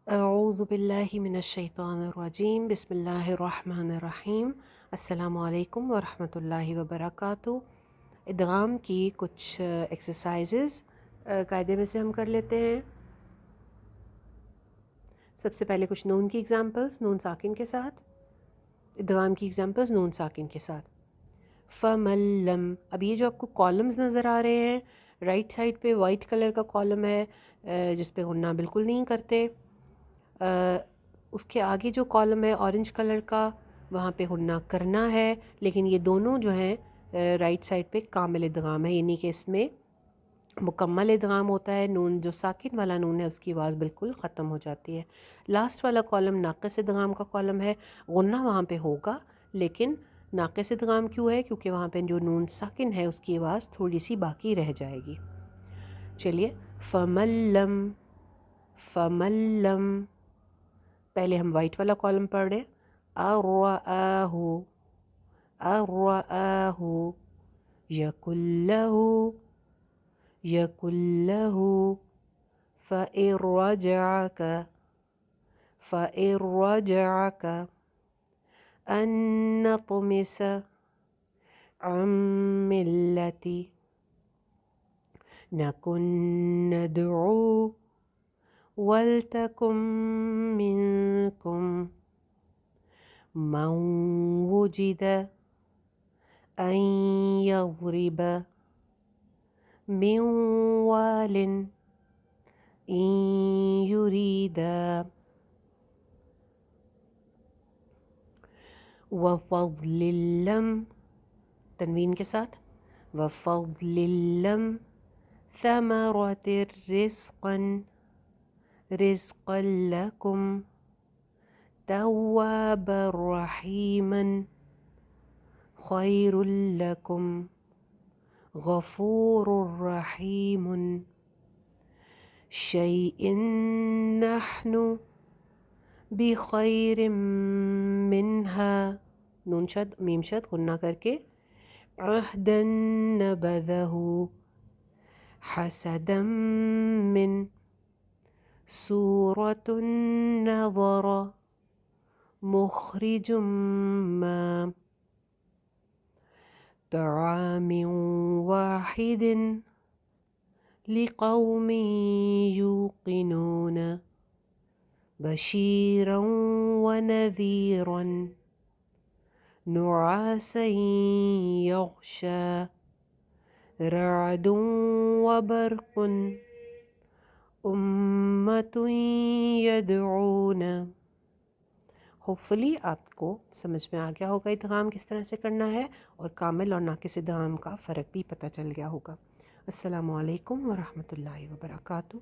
اعوذ باللہ من الشیطان الرجیم، بسم اللہ الرحمن الرحیم۔ السلام علیکم ورحمۃ اللہ وبرکاتہ۔ ادغام کی کچھ ایکسرسائزز قاعدے میں سے ہم کر لیتے ہیں۔ سب سے پہلے کچھ نون کی ایگزامپلس نون ساکن کے ساتھ، ادغام کی ایگزامپلس نون ساکن کے ساتھ۔ فملم، اب یہ جو آپ کو کالمز نظر آ رہے ہیں، رائٹ سائڈ پہ وائٹ کلر کا کالم ہے جس پہ غنہ بالکل نہیں کرتے، اس کے آگے جو کالم ہے اورنج کلر کا، وہاں پہ غنہ کرنا ہے، لیکن یہ دونوں جو ہیں رائٹ سائڈ پہ کامل ادغام ہے، یعنی کہ اس میں مکمل ادغام ہوتا ہے، نون جو ساکن والا نون ہے اس کی آواز بالکل ختم ہو جاتی ہے۔ لاسٹ والا کالم ناقص ادغام کا کالم ہے، غنہ وہاں پہ ہوگا لیکن ناقص ادغام کیوں ہے؟ کیونکہ وہاں پہ جو نون ساکن ہے اس کی آواز تھوڑی سی باقی رہ جائے گی۔ چلیے، فملم فملم، پہلے ہم وائٹ والا کالم پڑھ رہے ہیں۔ ارآہ ارآہ، یکن لہ یکن لہ، فإن رجعک فإن رجعک، أن نطمس عن ملة نكن ندعو ولتكن منكم من وجد أن يضرب من وال إن يريدا وفضل اللم، تنوین کے ساتھ، وفضل اللم ثمرة رزقا رزقا لكم توابا رحيما خير لكم غفور رحيم شيء نحن بخير منها، نون شد میم شد غنہ کر کے، عہدا نبذه حسدا من سورة النظر مخرج ما طعام واحد لقوم يوقنون بشيرا ونذيرا نعاسا يغشى رعد وبرق أمة يدعون۔ ہوپ فلی آپ کو سمجھ میں آ گیا ہوگا ادغام کس طرح سے کرنا ہے، اور کامل اور ناقص ادغام کا فرق بھی پتہ چل گیا ہوگا۔ السلام علیکم ورحمۃ اللہ وبرکاتہ۔